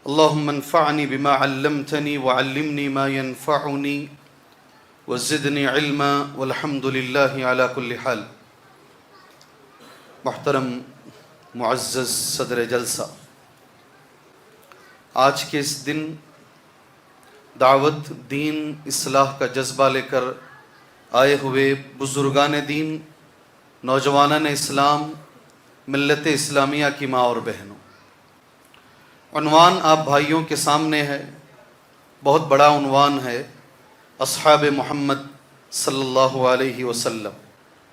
اللهم انفعني بما علمتني وعلمني ما ينفعني وزدني علما والحمد لله على كل حال۔ محترم معزز صدر جلسہ، آج کے اس دن دعوت دین اصلاح کا جذبہ لے کر آئے ہوئے بزرگان دین، نوجوانان اسلام، ملت اسلامیہ کی ماں اور بہنوں، عنوان آپ بھائیوں کے سامنے ہے، بہت بڑا عنوان ہے، اصحاب محمد صلی اللہ علیہ وسلم۔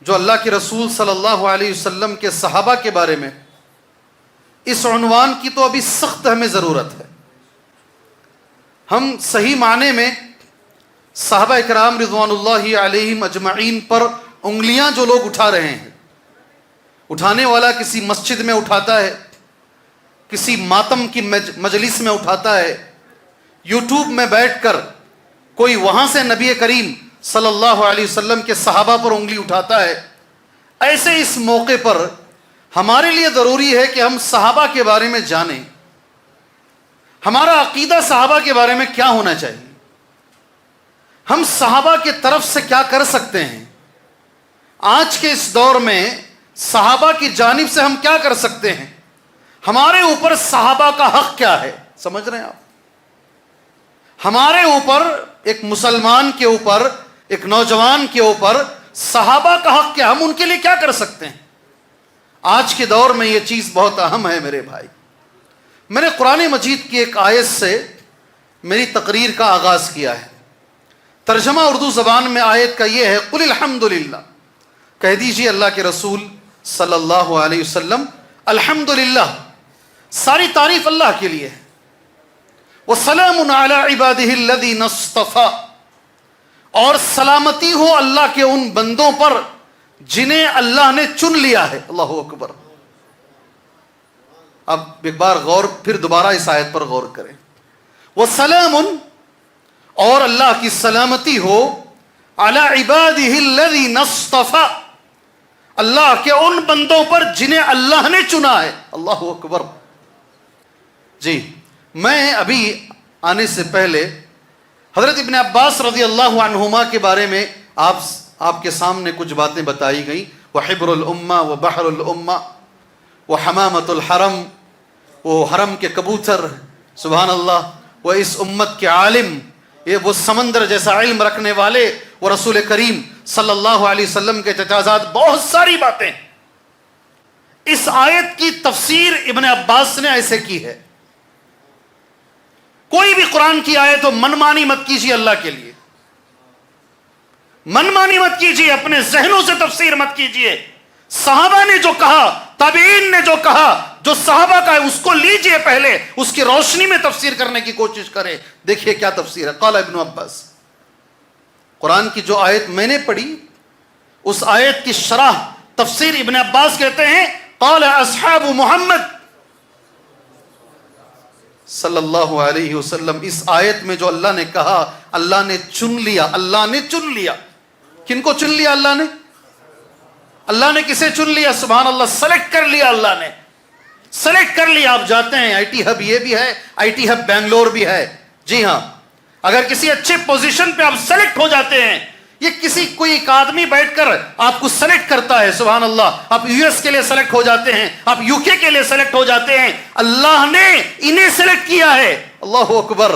جو اللہ کے رسول صلی اللہ علیہ وسلم کے صحابہ کے بارے میں، اس عنوان کی تو ابھی سخت ہمیں ضرورت ہے۔ ہم صحیح معنی میں صحابہ اکرام رضوان اللہ علیہم اجمعین پر انگلیاں جو لوگ اٹھا رہے ہیں، اٹھانے والا کسی مسجد میں اٹھاتا ہے، کسی ماتم کی مجلس میں اٹھاتا ہے، یوٹیوب میں بیٹھ کر کوئی وہاں سے نبی کریم صلی اللہ علیہ وسلم کے صحابہ پر انگلی اٹھاتا ہے۔ ایسے اس موقع پر ہمارے لیے ضروری ہے کہ ہم صحابہ کے بارے میں جانیں، ہمارا عقیدہ صحابہ کے بارے میں کیا ہونا چاہیے، ہم صحابہ کی طرف سے کیا کر سکتے ہیں، آج کے اس دور میں صحابہ کی جانب سے ہم کیا کر سکتے ہیں، ہمارے اوپر صحابہ کا حق کیا ہے۔ سمجھ رہے ہیں آپ؟ ہمارے اوپر، ایک مسلمان کے اوپر، ایک نوجوان کے اوپر صحابہ کا حق کیا، ہم ان کے لیے کیا کر سکتے ہیں۔ آج کے دور میں یہ چیز بہت اہم ہے میرے بھائی۔ میں نے قرآن مجید کی ایک آیت سے میری تقریر کا آغاز کیا ہے۔ ترجمہ اردو زبان میں آیت کا یہ ہے، قل الحمدللہ، کہہ دیجئے اللہ کے رسول صلی اللہ علیہ وسلم، الحمدللہ، ساری تعریف اللہ کے لیے ہے، وَسَلَامٌ عَلَىٰ عِبَادِهِ الَّذِينَ اصْطَفَىٰ، اور سلامتی ہو اللہ کے ان بندوں پر جنہیں اللہ نے چن لیا ہے۔ اللہ اکبر۔ اب ایک بار پھر دوبارہ اس آیت پر غور کریں۔ وَسَلَامٌ، اور اللہ کی سلامتی ہو، عَلَىٰ عِبَادِهِ الَّذِينَ اصْطَفَىٰ، اللہ کے ان بندوں پر جنہیں اللہ نے چنا ہے۔ اللہ اکبر۔ جی، میں ابھی آنے سے پہلے حضرت ابن عباس رضی اللہ عنہما کے بارے میں آپ کے سامنے کچھ باتیں بتائی گئیں۔ وحبر الامہ وبحر الامہ وحمامۃ الحرم، وہ حرم کے کبوتر، سبحان اللہ، وہ اس امت کے عالم، یہ وہ سمندر جیسا علم رکھنے والے، وہ رسول کریم صلی اللہ علیہ وسلم کے چچازاد، بہت ساری باتیں۔ اس آیت کی تفسیر ابن عباس نے ایسے کی ہے۔ کوئی بھی قرآن کی آیت ہو، منمانی مت کیجیے اللہ کے لیے، منمانی مت کیجیے، اپنے ذہنوں سے تفسیر مت کیجیے۔ صحابہ نے جو کہا، تابعین نے جو کہا، جو صحابہ کا ہے اس کو لیجئے، پہلے اس کی روشنی میں تفسیر کرنے کی کوشش کریں۔ دیکھیے کیا تفسیر ہے۔ قال ابن عباس، قرآن کی جو آیت میں نے پڑھی، اس آیت کی شرح تفسیر ابن عباس کہتے ہیں، قال اصحاب محمد صلی اللہ علیہ وسلم، اس آیت میں جو اللہ نے کہا، اللہ نے چن لیا، اللہ نے چن لیا۔ کن کو چن لیا اللہ نے؟ اللہ نے کسے چن لیا؟ سبحان اللہ، سلیکٹ کر لیا، اللہ نے سلیکٹ کر لیا۔ آپ جاتے ہیں، آئی ٹی ہب یہ بھی ہے، آئی ٹی ہب بنگلور بھی ہے، جی ہاں، اگر کسی اچھے پوزیشن پہ آپ سلیکٹ ہو جاتے ہیں، یہ کوئی ایک آدمی بیٹھ کر آپ کو سلیکٹ کرتا ہے، سبحان اللہ، آپ یو ایس کے لیے سلیکٹ ہو جاتے ہیں، آپ یو کے لیے سلیکٹ ہو جاتے ہیں، اللہ نے انہیں سلیکٹ کیا ہے۔ اللہ اکبر۔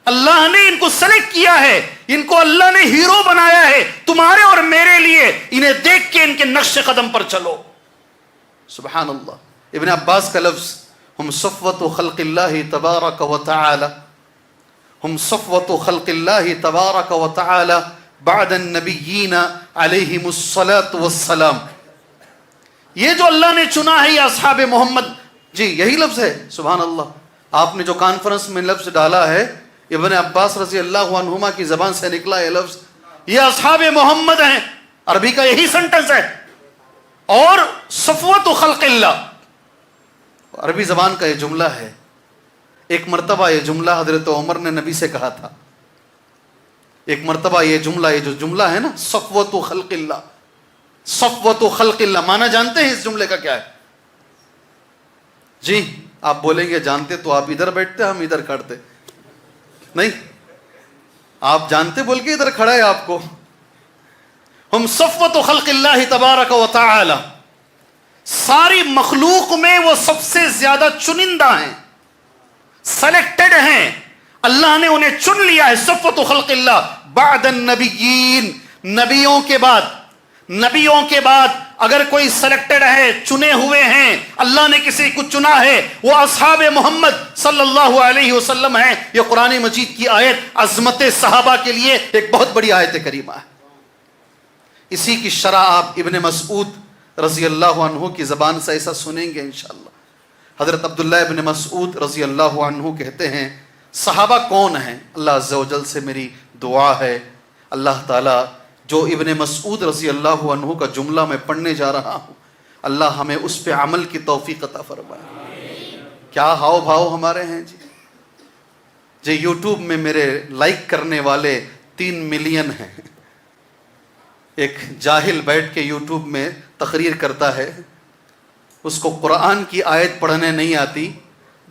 اللہ نے ان کو سلیکٹ کیا ہے، ان کو اللہ نے ہیرو بنایا ہے تمہارے اور میرے لیے، انہیں دیکھ کے ان کے نقش قدم پر چلو۔ سبحان اللہ۔ ابن عباس کا لفظ، ہم صفوت خلق اللہ تبارک و تعالی، ہم صفوت خلق اللہ تبارک و تعالی بعد النبیین علیہم الصلاۃ والسلام۔ یہ جو اللہ نے چنا ہے، یہ اصحاب محمد، جی یہی لفظ ہے۔ سبحان اللہ۔ آپ نے جو کانفرنس میں لفظ ڈالا ہے، ابن عباس رضی اللہ عنہما کی زبان سے نکلا یہ لفظ، یہ اصحاب محمد ہیں، عربی کا یہی سنٹنس ہے۔ اور صفوت خلق اللہ، عربی زبان کا یہ جملہ ہے۔ ایک مرتبہ یہ جملہ حضرت عمر نے نبی سے کہا تھا، ایک مرتبہ یہ جو جملہ ہے نا، صفوت خلق اللہ، صفوت خلق اللہ، معنی جانتے ہیں اس جملے کا کیا ہے؟ جی آپ بولیں گے جانتے تو آپ ادھر بیٹھتے ہم ادھر کھڑتے. نہیں, آپ جانتے بول کے ادھر کھڑا ہے آپ کو. ہم صفوت خلق اللہ تبارک و تعالی, ساری مخلوق میں وہ سب سے زیادہ چنندہ ہیں, سلیکٹڈ ہیں, اللہ نے انہیں چن لیا ہے. صفوت خلق اللہ بعد النبیین, نبیوں کے بعد اگر کوئی سلیکٹڈ ہے, چنے ہوئے ہیں, اللہ نے کسی کو چنا ہے, وہ اصحاب محمد صلی اللہ علیہ وسلم ہیں. یہ قرآن مجید کی آیت عظمت صحابہ کے لیے ایک بہت بڑی آیت کریمہ ہے. اسی کی شرح آپ ابن مسعود رضی اللہ عنہ کی زبان سے ایسا سنیں گے انشاءاللہ. حضرت عبداللہ ابن مسعود رضی اللہ عنہ کہتے ہیں صحابہ کون ہیں. اللہ عز و جل سے میری دعا ہے, اللہ تعالیٰ جو ابن مسعود رضی اللہ عنہ کا جملہ میں پڑھنے جا رہا ہوں, اللہ ہمیں اس پہ عمل کی توفیق عطا فرمائے. کیا ہاؤ بھاؤ ہمارے ہیں جی. یوٹیوب میں میرے لائک کرنے والے 3 ملین ہیں. ایک جاہل بیٹھ کے یوٹیوب میں تقریر کرتا ہے, اس کو قرآن کی آیت پڑھنے نہیں آتی,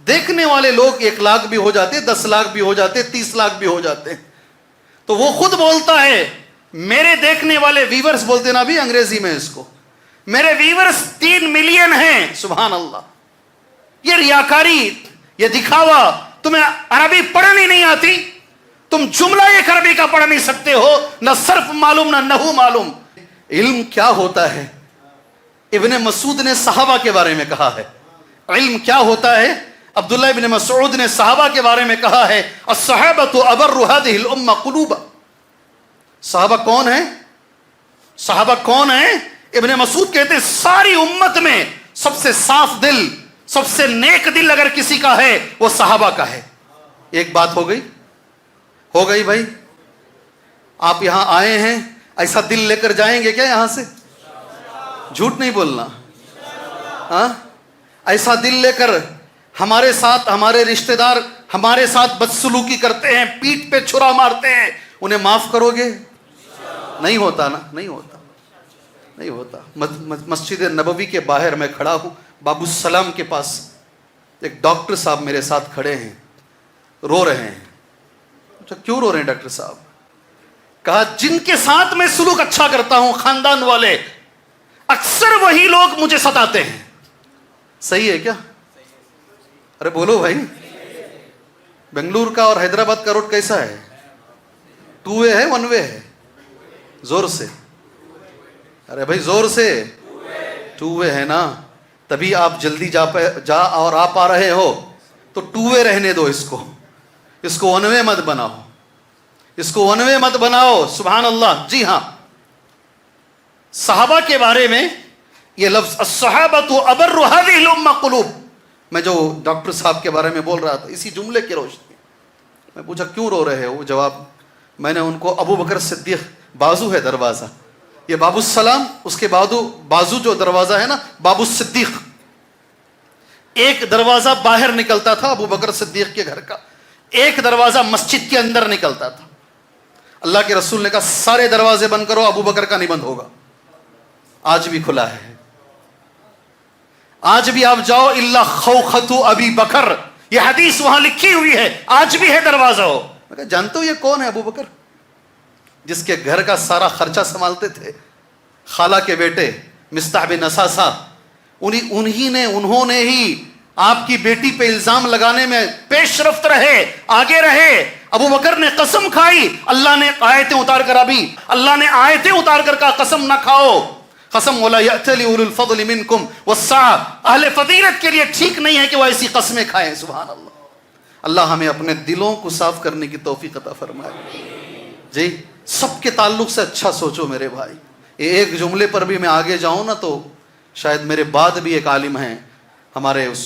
دیکھنے والے لوگ 1 لاکھ بھی ہو جاتے, 10 لاکھ بھی ہو جاتے, 30 لاکھ بھی ہو جاتے. تو وہ خود بولتا ہے میرے دیکھنے والے ویورز, بولتے نا بھی انگریزی میں اس کو, میرے ویورز 3 ملین ہیں. سبحان اللہ. یہ ریاکاری, یہ دکھاوا. تمہیں عربی پڑھنی نہیں آتی, تم جملہ ایک عربی کا پڑھ نہیں سکتے ہو, نہ صرف معلوم نہ نحو معلوم. علم کیا ہوتا ہے ابن مسعود نے صحابہ کے بارے میں کہا ہے. علم کیا ہوتا ہے عبداللہ ابن مسعود نے صحابہ کے بارے میں کہا ہے الصحابۃ ابر هذه الامہ قلوبا. صحابہ کون ہیں؟ صحابہ کون ہیں؟ ابن مسعود کہتے ہیں ساری امت میں سب سے صاف دل, سب سے نیک دل اگر کسی کا ہے وہ صحابہ کا ہے. ایک بات ہو گئی بھائی. آپ یہاں آئے ہیں, ایسا دل لے کر جائیں گے کیا یہاں سے؟ جھوٹ نہیں بولنا. ہاں, ایسا دل لے کر ہمارے ساتھ ہمارے رشتہ دار ہمارے ساتھ بدسلوکی کرتے ہیں, پیٹھ پہ چھرا مارتے ہیں, انہیں معاف کرو گے؟ نہیں ہوتا نا, نہیں ہوتا. مسجد نبوی کے باہر میں کھڑا ہوں, باب السلام کے پاس ایک ڈاکٹر صاحب میرے ساتھ کھڑے ہیں, رو رہے ہیں. کیوں رو رہے ہیں ڈاکٹر صاحب؟ کہا جن کے ساتھ میں سلوک اچھا کرتا ہوں خاندان والے, اکثر وہی لوگ مجھے ستاتے ہیں. صحیح ہے کیا؟ ارے بولو بھائی. بنگلور کا اور حیدرآباد کا روڈ کیسا ہے؟ 2 وے ہے 1 وے ہے؟ زور سے, ارے بھائی زور سے. 2 وے ہے نا, تبھی آپ جلدی جا اور آپ آ رہے ہو. تو 2 وے رہنے دو, اس کو 1 وے مت بناؤ. سبحان اللہ. جی ہاں, صحابہ کے بارے میں یہ لفظ الصحابۃ ابر هذه الامہ قلوب, میں جو ڈاکٹر صاحب کے بارے میں بول رہا تھا اسی جملے کی روشنی میں پوچھا کیوں رو رہے ہو؟ جواب میں نے ان کو ابو بکر صدیق, بازو ہے دروازہ, یہ باب السلام, اس کے بازو جو دروازہ ہے نا باب الصدیق, ایک دروازہ باہر نکلتا تھا ابو بکر صدیق کے گھر کا, ایک دروازہ مسجد کے اندر نکلتا تھا. اللہ کے رسول نے کہا سارے دروازے بند کرو, ابو بکر کا نہیں بند ہوگا. آج بھی کھلا ہے, آج بھی آپ جاؤ الا خوخت ابی بکر, یہ حدیث وہاں لکھی ہوئی ہے, آج بھی ہے دروازہ. ہو میں کہا جانتے ہو یہ کون ہے؟ ابو بکر, جس کے گھر کا سارا خرچہ سنبھالتے تھے, خالہ کے بیٹے مصطح بن اساسہ. انہوں نے ہی آپ کی بیٹی پہ الزام لگانے میں پیش رفت رہے, آگے رہے. ابو بکر نے قسم کھائی, اللہ نے آیتیں اتار کر کہا قسم نہ کھاؤ, قسم ولا یأتلی اولو الفضل منکم والسعہ, اہل فضیلت کے لیے ٹھیک نہیں ہے کہ وہ ایسی قسمیں کھائیں. سبحان اللہ. اللہ ہمیں اپنے دلوں کو صاف کرنے کی توفیق عطا فرمائے. جی سب کے تعلق سے اچھا سوچو میرے بھائی. ایک جملے پر بھی میں آگے جاؤں نا تو شاید میرے بعد بھی ایک عالم ہیں ہمارے اس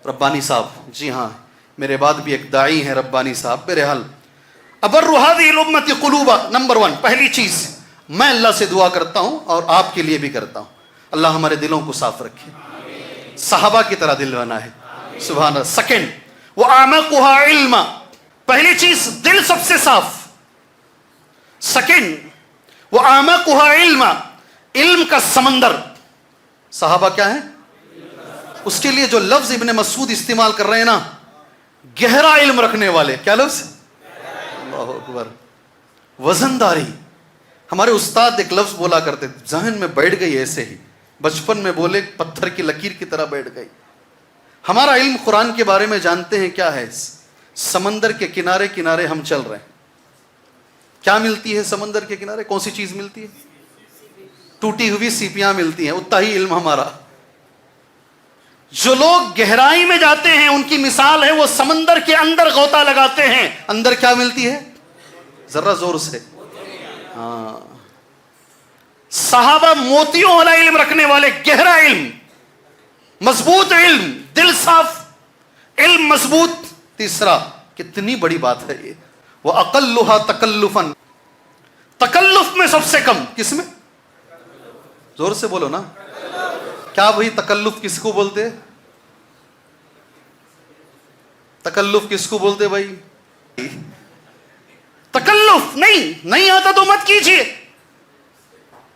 ربانی صاحب. جی ہاں, میرے بعد بھی ایک داعی ہیں ربانی صاحب. بہرحال ابر هذه الامة قلوبا, نمبر 1 پہلی چیز میں اللہ سے دعا کرتا ہوں اور آپ کے لیے بھی کرتا ہوں, اللہ ہمارے دلوں کو صاف رکھے, صحابہ کی طرح دل بنا ہے. سبحان اللہ. سیکنڈ وَأَعْمَقُهَا عِلْمًا, پہلی چیز دل سب سے صاف. سیکنڈ وَأَعْمَقُهَا عِلْمًا, علم کا سمندر. صحابہ کیا ہے؟ اس کے لیے جو لفظ ابن مسعود استعمال کر رہے ہیں نا، گہرا علم رکھنے والے، کیا لفظ؟ اللہ اکبر، وزنداری. ہمارے استاد ایک لفظ بولا کرتے، ذہن میں بیٹھ گئی ایسے ہی، بچپن میں بولے پتھر کی لکیر کی طرح بیٹھ گئی. ہمارا علم قرآن کے بارے میں جانتے ہیں کیا ہے؟ سمندر کے کنارے کنارے ہم چل رہے ہیں. کیا ملتی ہے سمندر کے کنارے؟ کون سی چیز ملتی ہے؟ ٹوٹی ہوئی سیپیاں ملتی ہیں. اتنا ہی علم ہمارا. جو لوگ گہرائی میں جاتے ہیں ان کی مثال ہے وہ سمندر کے اندر غوطہ لگاتے ہیں. اندر کیا ملتی ہے؟ ذرا زور سے. ہاں، صحابہ موتیوں والا علم رکھنے والے، گہرا علم، مضبوط علم، دل صاف، علم مضبوط. تیسرا، کتنی بڑی بات ہے یہ، وَأَقَلُّهَا تَكَلُّفًا، تکلف میں سب سے کم. کس میں؟ زور سے بولو نا. کیا بھئی تکلف کس کو بولتے؟ تکلف کس کو بولتے بھائی؟ تکلف نہیں آتا تو مت کیجیے،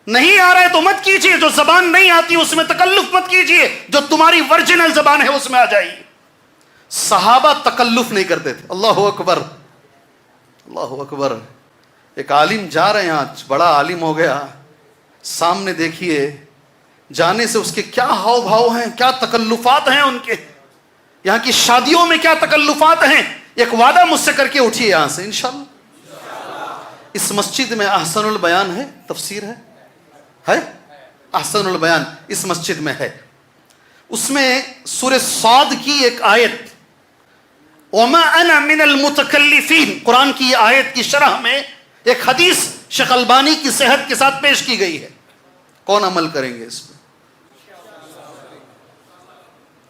نہیں آ رہا ہے تو مت کیجیے. جو زبان نہیں آتی اس میں تکلف مت کیجیے، جو تمہاری ورجنل زبان ہے اس میں آ جائیے. صحابہ تکلف نہیں کرتے تھے. اللہ اکبر، اللہ اکبر. ایک عالم جا رہے ہیں، آج بڑا عالم ہو گیا، سامنے دیکھیے جانے سے اس کے کیا ہاؤ بھاؤ ہیں، کیا تکلفات ہیں ان کے. یہاں کی شادیوں میں کیا تکلفات ہیں. ایک وعدہ مجھ سے کر کے اٹھیے یہاں سے انشاءاللہ. اس مسجد میں احسن البیان ہے، تفسیر ہے احسن البیان اس مسجد میں ہے. اس میں سورہ صاد کی ایک آیت، وَمَا أَنَا مِنَ الْمُتَكَلِّفِينَ، قرآن کی آیت کی شرح میں ایک حدیث شیخ البانی کی صحت کے ساتھ پیش کی گئی ہے. کون عمل کریں گے اس پہ؟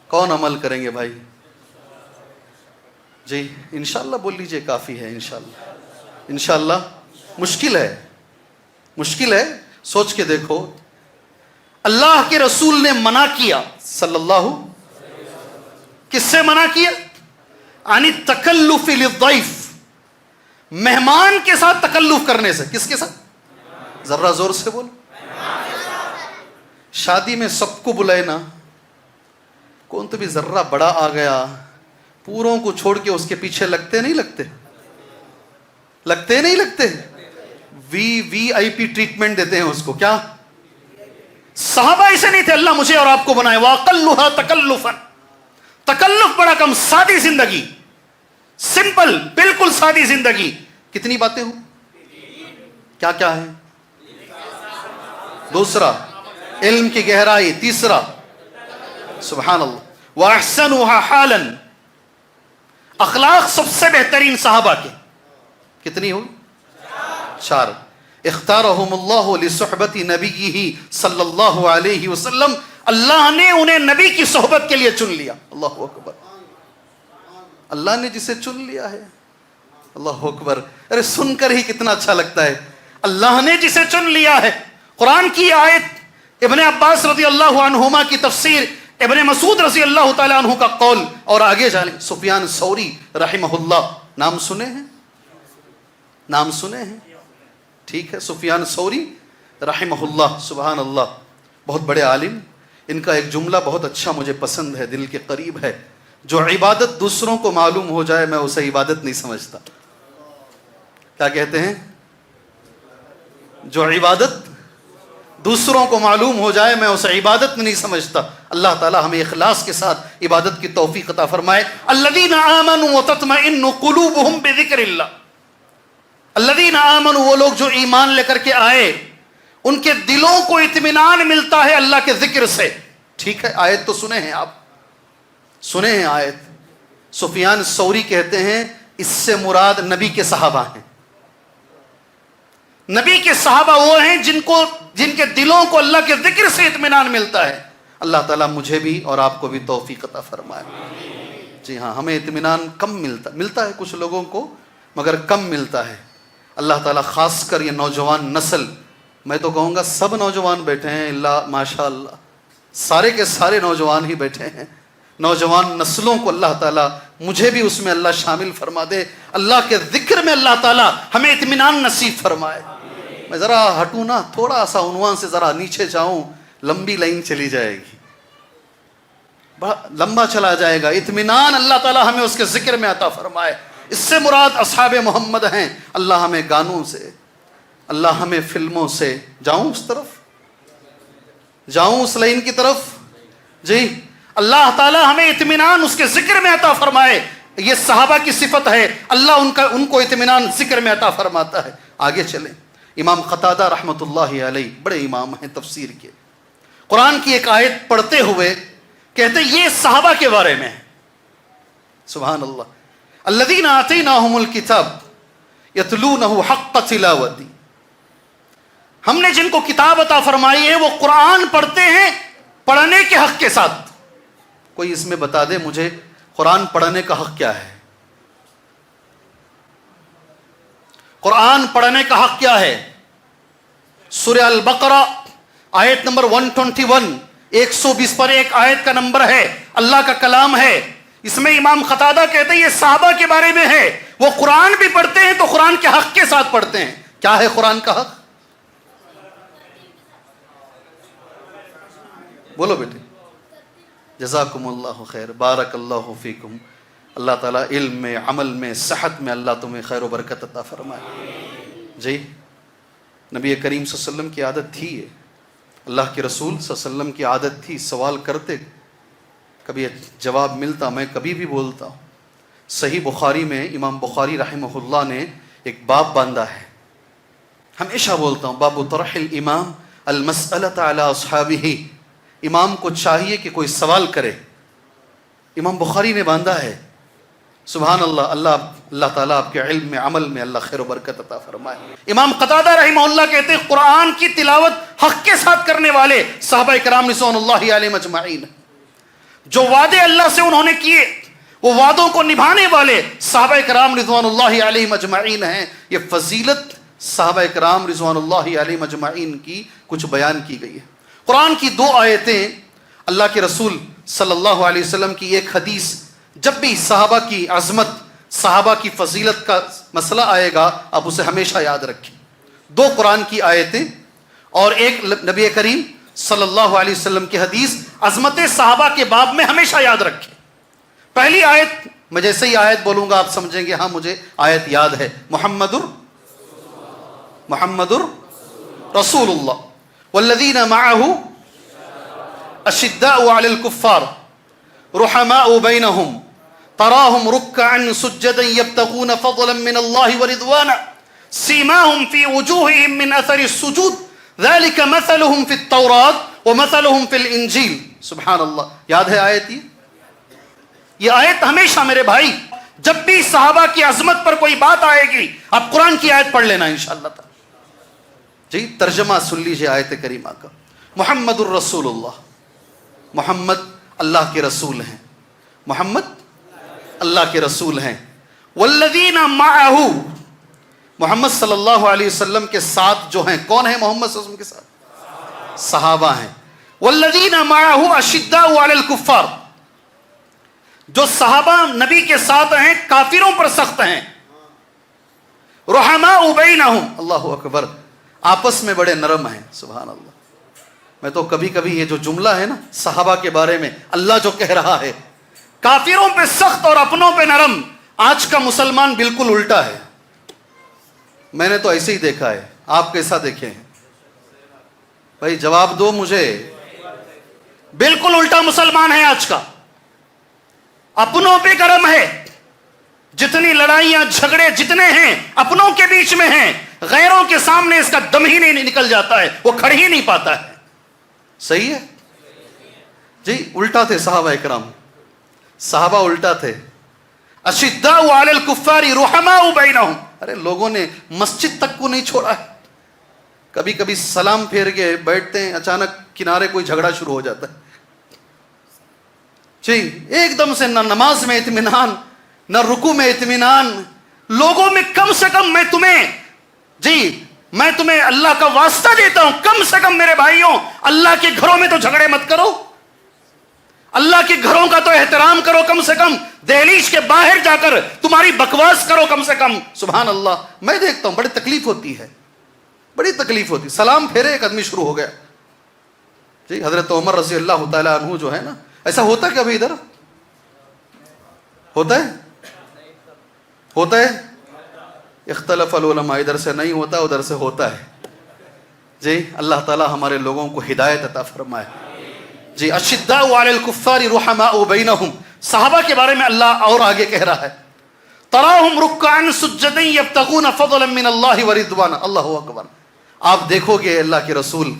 کون عمل کریں گے بھائی؟ جی انشاءاللہ بول لیجئے، کافی ہے انشاءاللہ. انشاءاللہ. مشکل ہے. سوچ کے دیکھو، اللہ کے رسول نے منع کیا صلی اللہ، کس سے منع کیا؟ عن التکلف للضیف، مہمان کے ساتھ تکلف کرنے سے. کس کے ساتھ؟ ذرا زور سے بول. شادی میں سب کو بلائے نا، کون تو بھی ذرہ بڑا آ گیا، پوروں کو چھوڑ کے اس کے پیچھے لگتے نہیں لگتے؟ وی آئی پی ٹریٹمنٹ دیتے ہیں اس کو. کیا صحابہ ایسے نہیں تھے. اللہ مجھے اور آپ کو بنائے. وَأَقَلُّهَا تَكَلُّفًا، تکلف بڑا کم، سادی زندگی، سمپل، بالکل سادی زندگی. کتنی باتیں ہوں، کیا کیا ہے؟ دوسرا، علم کی گہرائی. تیسرا، سبحان اللہ، وَأَحْسَنُهَا حَالًا، اخلاق سب سے بہترین صحابہ کے. کتنی ہوئی؟ 4. اختارہم اللہ لصحبت نبیہ صلی اللہ علیہ وسلم، اللہ نے انہیں نبی کی صحبت کے لیے چن لیا. اللہ اکبر. اللہ نے جسے چن لیا ہے، اللہ اکبر. ارے سن کر ہی کتنا اچھا لگتا ہے. اللہ نے جسے چن لیا ہے. قرآن کی آیت، ابن عباس رضی اللہ عنہما کی تفسیر، ابن مسعود رضی اللہ تعالی عنہ کا قول، اور آگے جانے سفیان ثوری رحمہ اللہ. نام سنے ہیں؟ نام سنے ہیں؟ ٹھیک ہے، سفیان ثوری رحمہ اللہ، سبحان اللہ، بہت بڑے عالم. ان کا ایک جملہ بہت اچھا مجھے پسند ہے، دل کے قریب ہے. جو عبادت دوسروں کو معلوم ہو جائے میں اسے عبادت نہیں سمجھتا. کیا کہتے ہیں؟ جو عبادت دوسروں کو معلوم ہو جائے میں اسے عبادت نہیں سمجھتا. اللہ تعالی ہمیں اخلاص کے ساتھ عبادت کی توفیق عطا فرمائے. الذین آمنوا وتطمئن قلوبهم بذکر اللہ. الذین آمنوا، وہ لوگ جو ایمان لے کر کے آئے، ان کے دلوں کو اطمینان ملتا ہے اللہ کے ذکر سے. ٹھیک ہے، آیت تو سنے ہیں آپ، سنے ہیں آیت. سفیان ثوری کہتے ہیں اس سے مراد نبی کے صحابہ ہیں. نبی کے صحابہ وہ ہیں جن کے دلوں کو اللہ کے ذکر سے اطمینان ملتا ہے. اللہ تعالیٰ مجھے بھی اور آپ کو بھی توفیق عطا فرمائے. جی ہاں، ہمیں اطمینان کم ملتا ہے کچھ لوگوں کو، مگر کم ملتا ہے. اللہ تعالیٰ خاص کر یہ نوجوان نسل، میں تو کہوں گا سب نوجوان بیٹھے ہیں، اللہ ماشاء اللہ سارے کے سارے نوجوان ہی بیٹھے ہیں. نوجوان نسلوں کو اللہ تعالیٰ، مجھے بھی اس میں اللہ شامل فرما دے. اللہ کے ذکر میں اللہ تعالیٰ ہمیں اطمینان نصیب فرمائے. میں ذرا ہٹوں نا، تھوڑا سا عنوان سے ذرا نیچے جاؤں، لمبی لائن چلی جائے گی. بڑا لمبا چلا جائے گا. اطمینان اللہ تعالیٰ ہمیں اس کے ذکر میں عطا فرمائے. اس سے مراد اصحاب محمد ہیں. اللہ ہمیں گانوں سے، اللہ ہمیں فلموں سے، جاؤں اس طرف، جاؤں اس لائن کی طرف، جی اللہ تعالیٰ ہمیں اطمینان اس کے ذکر میں عطا فرمائے. یہ صحابہ کی صفت ہے، اللہ ان کو اطمینان ذکر میں عطا فرماتا ہے. آگے چلیں. امام قتادہ رحمۃ اللہ علیہ بڑے امام ہیں تفسیر کے، قرآن کی ایک آیت پڑھتے ہوئے کہتے یہ صحابہ کے بارے میں ہے. سبحان اللہ. الذین آتیناہم الکتاب یتلونہ حق تلاوتہ، ہم نے جن کو کتاب عطا فرمائی ہے وہ قرآن پڑھتے ہیں پڑھنے کے حق کے ساتھ. کوئی اس میں بتا دے مجھے قرآن پڑھنے کا حق کیا ہے؟ قرآن پڑھنے کا حق کیا ہے؟ سورہ البقرہ آیت نمبر 121، 120 پر ایک آیت کا نمبر ہے، اللہ کا کلام ہے. اس میں امام قتادہ کہتے ہیں یہ صحابہ کے بارے میں ہے، وہ قرآن بھی پڑھتے ہیں تو قرآن کے حق کے ساتھ پڑھتے ہیں. کیا ہے قرآن کا حق؟ بولو بیٹے. جزاکم اللہ خیر، بارک اللہ فیکم. اللہ تعالیٰ علم میں، عمل میں، صحت میں اللہ تمہیں خیر و برکت عطا فرمائے. جی نبی کریم صلی اللہ علیہ وسلم کی عادت تھی، اللہ کے رسول صلی اللہ علیہ وسلم کی عادت تھی، سوال کرتے کبھی جواب ملتا، میں کبھی بھی بولتا ہوں. صحیح بخاری میں امام بخاری رحمہ اللہ نے ایک باب باندھا ہے، ہمیشہ بولتا ہوں، باب طرح الامام المسألۃ علی اصحابہ. امام کو چاہیے کہ کوئی سوال کرے، امام بخاری نے باندھا ہے. سبحان اللہ. اللہ تعالیٰ آپ کے علم میں، عمل میں اللہ خیر و برکت عطا فرمائے. امام قتادہ رحمہ اللہ کہتے ہیں قرآن کی تلاوت حق کے ساتھ کرنے والے صحابہ کرام رضوان اللہ علیہم اجمعین، جو وعدے اللہ سے انہوں نے کیے وہ وعدوں کو نبھانے والے صحابہ کرام رضوان اللہ علیہم اجمعین ہیں. یہ فضیلت صحابہ کرام رضوان اللہ علیہم اجمعین کی کچھ بیان کی گئی ہے. قرآن کی 2 آیتیں، اللہ کے رسول صلی اللہ علیہ وسلم کی ایک حدیث، جب بھی صحابہ کی عظمت، صحابہ کی فضیلت کا مسئلہ آئے گا آپ اسے ہمیشہ یاد رکھیں. 2 قرآن کی آیتیں اور ایک نبی کریم صلی اللہ علیہ وسلم کی حدیث عظمت صحابہ کے باب میں ہمیشہ یاد رکھیں. پہلی آیت، میں جیسے ہی آیت بولوں گا آپ سمجھیں گے ہاں مجھے آیت یاد ہے. محمد رسول اللہ والذین معہ اشداء علی الکفار رحماء بینہم تراہم رکعا سجدا یبتغون فضلا من اللہ ورضوانا سیماہم فی وجوہہم من اثر السجود ذلک مثلہم فی التوراۃ ومثلہم فی الانجیل. سبحان اللہ. یاد ہے آیت یہ آیت ہمیشہ میرے بھائی جب بھی صحابہ کی عظمت پر کوئی بات آئے گی آپ قرآن کی آیت پڑھ لینا انشاءاللہ تعالی. جی ترجمہ سن لیجیے آیت کریمہ کا. محمد الرسول اللہ، محمد اللہ کے رسول ہیں، محمد اللہ کے رسول ہیں. والذین معہ، محمد صلی اللہ علیہ وسلم کے ساتھ جو ہیں، کون ہیں محمد صلی اللہ علیہ وسلم کے ساتھ؟ صحابہ ہیں. والذین معہ اشداء علی الکفار، جو صحابہ نبی کے ساتھ ہیں کافروں پر سخت ہیں. رحماء بینہم، اللہ اکبر، آپس میں بڑے نرم ہیں. سبحان اللہ. میں تو کبھی کبھی یہ جو جملہ ہے نا صحابہ کے بارے میں اللہ جو کہہ رہا ہے کافروں پہ سخت اور اپنوں پہ نرم، آج کا مسلمان بالکل الٹا ہے. میں نے تو ایسے ہی دیکھا ہے، آپ کیسا دیکھے ہیں بھائی؟ جواب دو مجھے. بالکل الٹا مسلمان ہے آج کا، اپنوں پہ گرم ہے. جتنی لڑائیاں جھگڑے جتنے ہیں اپنوں کے بیچ میں ہیں، غیروں کے سامنے اس کا دم ہی نہیں نکل جاتا ہے، وہ کھڑ ہی نہیں پاتا ہے. صحیح ہے جی. الٹا تھے صحابہ اکرام، صحابہ الٹا تھے. اشداء علی الکفار رحماء بینہم. ارے لوگوں نے مسجد تک کو نہیں چھوڑا ہے. کبھی کبھی سلام پھیر کے بیٹھتے ہیں، اچانک کنارے کوئی جھگڑا شروع ہو جاتا ہے. جی ایک دم سے نہ نماز میں اطمینان، نہ رکوع میں اطمینان. لوگوں میں کم سے کم میں تمہیں اللہ کا واسطہ دیتا ہوں، کم سے کم میرے بھائیوں اللہ کے گھروں میں تو جھگڑے مت کرو، اللہ کے گھروں کا تو احترام کرو. کم سے کم دہلیز کے باہر جا کر تمہاری بکواس کرو کم سے کم. سبحان اللہ. میں دیکھتا ہوں بڑی تکلیف ہوتی ہے، بڑی تکلیف ہوتی. سلام پھیرے ایک آدمی شروع ہو گیا. جی حضرت عمر رضی اللہ تعالیٰ عنہ جو ہے نا ایسا ہوتا کیا بھائی؟ ادھر ہوتا ہے؟ ہوتا ہے؟ اختلف العلماء، ادھر سے نہیں ہوتا، ادھر سے ہوتا ہے جی. اللہ تعالی ہمارے لوگوں کو ہدایت عطا فرمائے جی. اشداء علی الکفار رحماء بینہم، صحابہ کے بارے میں اللہ اور آگے کہہ رہا ہے تراہم رکعا سجدا یبتغون فضلا من اللہ ورضوانا. اللہ اکبر. آپ دیکھو گے اللہ کے رسول